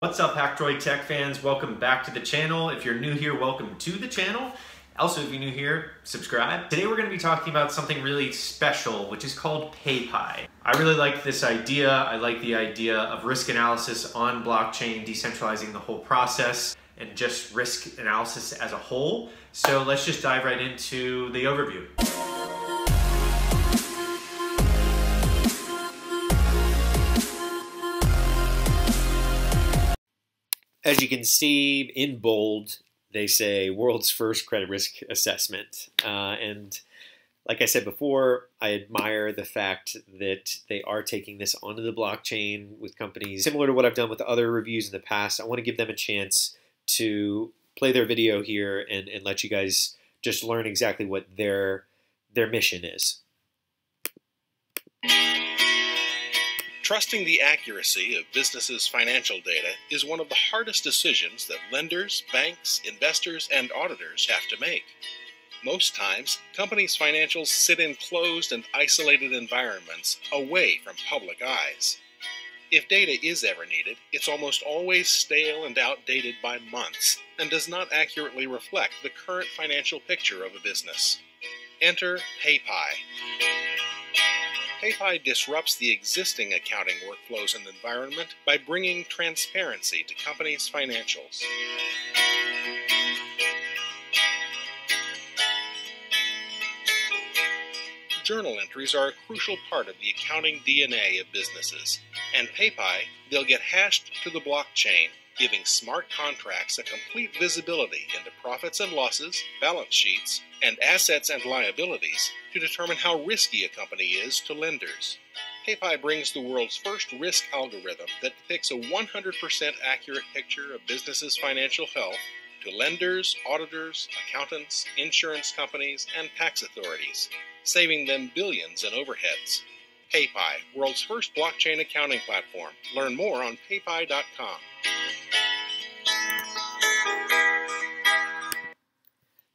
What's up, Hackdroid Tech fans? Welcome back to the channel. If you're new here, welcome to the channel. Also, if you're new here, subscribe. Today we're going to be talking about something really special, which is called Paypie. I really like this idea. I like the idea of risk analysis on blockchain, decentralizing the whole process, and just risk analysis as a whole. So let's just dive right into the overview. As you can see in bold, they say world's first credit risk assessment. And like I said before, I admire the fact that they are taking this onto the blockchain with companies similar to what I've done with other reviews in the past. I want to give them a chance to play their video here and let you guys just learn exactly what their mission is. Trusting the accuracy of businesses' financial data is one of the hardest decisions that lenders, banks, investors, and auditors have to make. Most times, companies' financials sit in closed and isolated environments away from public eyes. If data is ever needed, it's almost always stale and outdated by months and does not accurately reflect the current financial picture of a business. Enter Paypie. Paypie disrupts the existing accounting workflows and environment by bringing transparency to companies' financials. Journal entries are a crucial part of the accounting DNA of businesses, and Paypie, they'll get hashed to the blockchain, giving smart contracts a complete visibility into profits and losses, balance sheets, and assets and liabilities to determine how risky a company is to lenders. Paypie brings the world's first risk algorithm that depicts a 100% accurate picture of businesses' financial health to lenders, auditors, accountants, insurance companies, and tax authorities, saving them billions in overheads. Paypie, world's first blockchain accounting platform. Learn more on paypie.com.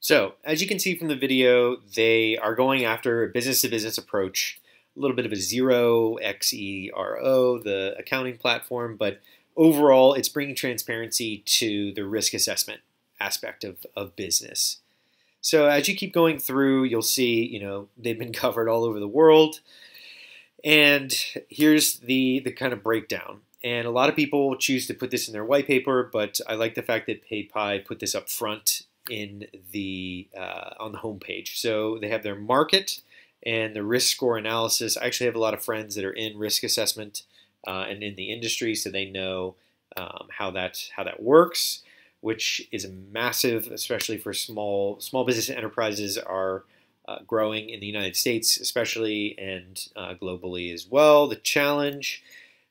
So, as you can see from the video, they are going after a business-to-business approach, a little bit of a Xero, XERO, the accounting platform, but overall, it's bringing transparency to the risk assessment aspect of business. So, as you keep going through, you'll see, they've been covered all over the world, and here's the kind of breakdown. And a lot of people choose to put this in their white paper, but I like the fact that Paypie put this up front in the on the homepage. So they have their market and the risk score analysis. I actually have a lot of friends that are in risk assessment and in the industry, so they know how that works, which is massive, especially for small business enterprises are growing in the United States, especially, and globally as well. The challenge,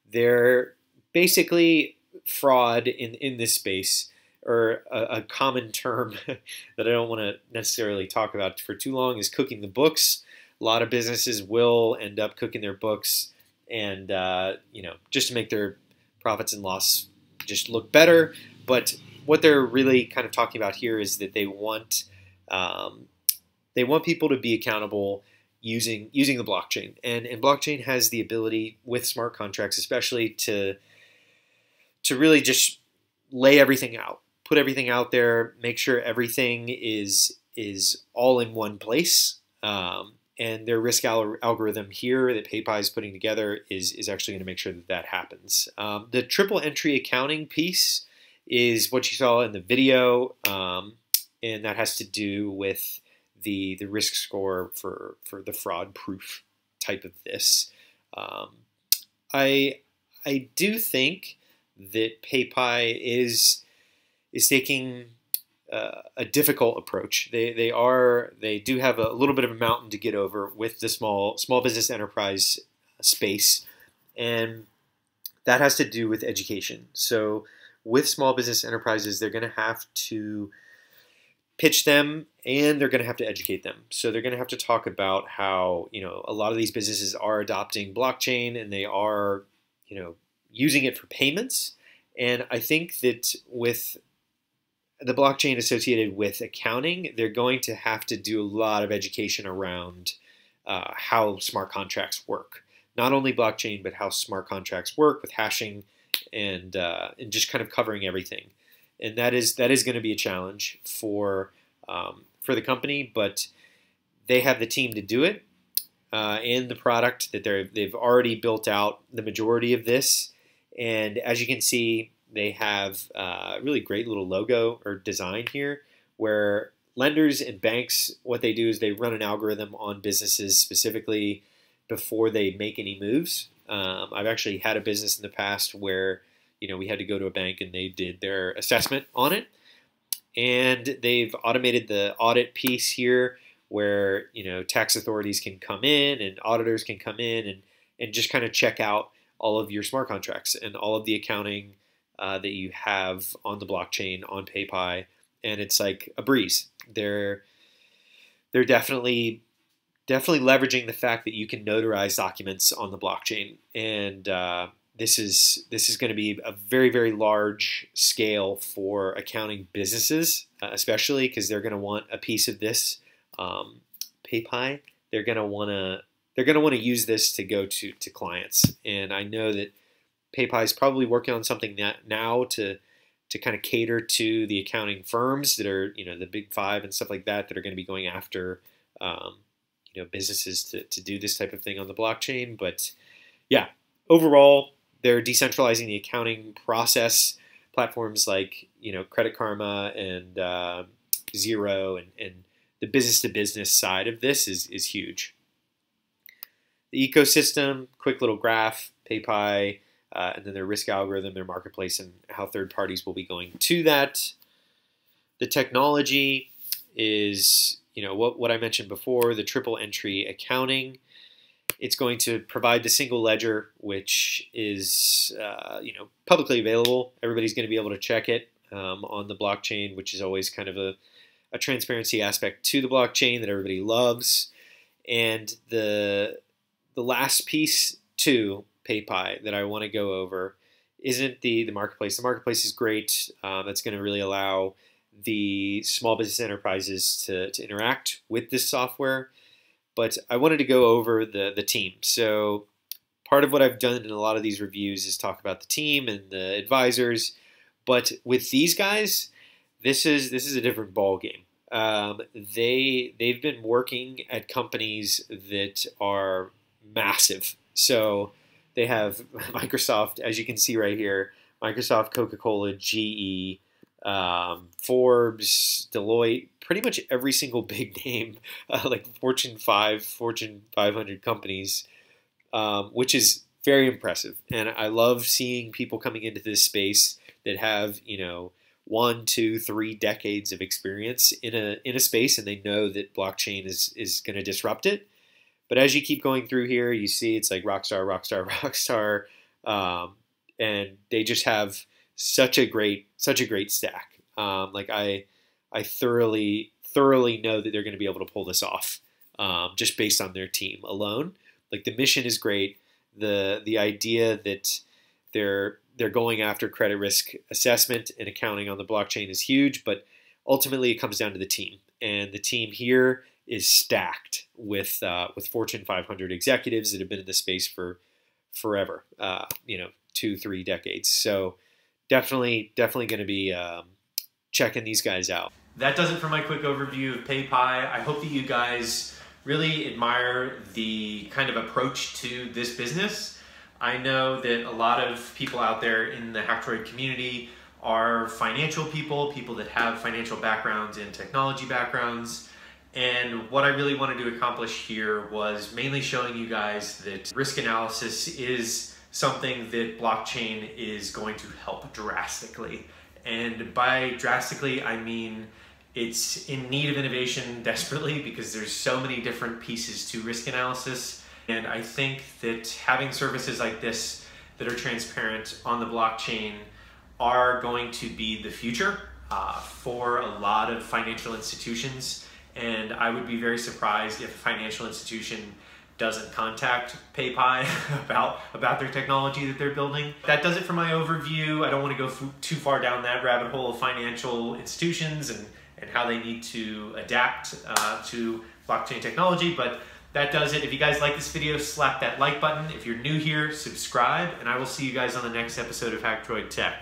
they're basically fraud in this space, or a common term that I don't want to necessarily talk about for too long, is cooking the books. A lot of businesses will end up cooking their books, and just to make their profits and loss just look better. But what they're really kind of talking about here is that they want people to be accountable using the blockchain, and blockchain has the ability with smart contracts, especially to really just lay everything out. Put everything out there, make sure everything is all in one place. And their risk algorithm here that Paypie is putting together is actually going to make sure that happens. The triple entry accounting piece is what you saw in the video, and that has to do with the risk score for the fraud proof type of this. I do think that Paypie is taking a difficult approach. They do have a little bit of a mountain to get over with the small business enterprise space, and that has to do with education. So with small business enterprises, they're going to have to pitch them, and they're going to have to educate them. So they're going to have to talk about how a lot of these businesses are adopting blockchain, and they are using it for payments. And I think that with the blockchain associated with accounting, they're going to have to do a lot of education around how smart contracts work. Not only blockchain, but how smart contracts work with hashing and just kind of covering everything. And that is going to be a challenge for the company, but they have the team to do it, and the product that they've already built out the majority of this. And as you can see, they have a really great little logo or design here, where lenders and banks, what they do is they run an algorithm on businesses specifically before they make any moves. I've actually had a business in the past where we had to go to a bank and they did their assessment on it, and they've automated the audit piece here, where tax authorities can come in and auditors can come in and just kind of check out all of your smart contracts and all of the accounting that you have on the blockchain on Paypie, and it's like a breeze. They're definitely leveraging the fact that you can notarize documents on the blockchain, and this is going to be a very, very large scale for accounting businesses, especially because they're going to want a piece of this Paypie. They're going to want to use this to go to clients, and I know that Paypie is probably working on something now to kind of cater to the accounting firms that are the big five and stuff like that are going to be going after businesses to do this type of thing on the blockchain. But yeah, overall, they're decentralizing the accounting process. Platforms like Credit Karma and Zero and the business-to-business side of this is huge. The ecosystem, quick little graph, Paypie, and then their risk algorithm, their marketplace, and how third parties will be going to that. The technology is what I mentioned before, the triple entry accounting. It's going to provide the single ledger, which is publicly available. Everybody's going to be able to check it on the blockchain, which is always kind of a transparency aspect to the blockchain that everybody loves. And the last piece to Paypie that I want to go over isn't the marketplace. The marketplace is great. That's going to really allow the small business enterprises to interact with this software. But I wanted to go over the team. So part of what I've done in a lot of these reviews is talk about the team and the advisors. But with these guys, this is a different ball game. They've been working at companies that are massive. So they have Microsoft, as you can see right here, Microsoft, Coca-Cola, GE, Forbes, Deloitte, pretty much every single big name, like Fortune 500 companies, which is very impressive. And I love seeing people coming into this space that have 1, 2, 3 decades of experience in a space, and they know that blockchain is going to disrupt it. But as you keep going through here, you see it's like rockstar, rockstar, rockstar, and they just have such a great stack. Like I thoroughly know that they're going to be able to pull this off, just based on their team alone. Like the mission is great. The idea that they're going after credit risk assessment and accounting on the blockchain is huge, but ultimately it comes down to the team, and the team here is stacked with Fortune 500 executives that have been in the space for forever, 2-3 decades. So definitely going to be checking these guys out. That does it for my quick overview of Paypie. I hope that you guys really admire the kind of approach to this business. I know that a lot of people out there in the Hacktroid community are financial people that have financial backgrounds and technology backgrounds. And what I really wanted to accomplish here was mainly showing you guys that risk analysis is something that blockchain is going to help drastically. And by drastically, I mean it's in need of innovation desperately, because there's so many different pieces to risk analysis. And I think that having services like this that are transparent on the blockchain are going to be the future for a lot of financial institutions. And I would be very surprised if a financial institution doesn't contact Paypie about their technology that they're building. That does it for my overview. I don't want to go too far down that rabbit hole of financial institutions and how they need to adapt to blockchain technology, but that does it. If you guys like this video, slap that like button. If you're new here, subscribe, and I will see you guys on the next episode of Hackdroid Tech.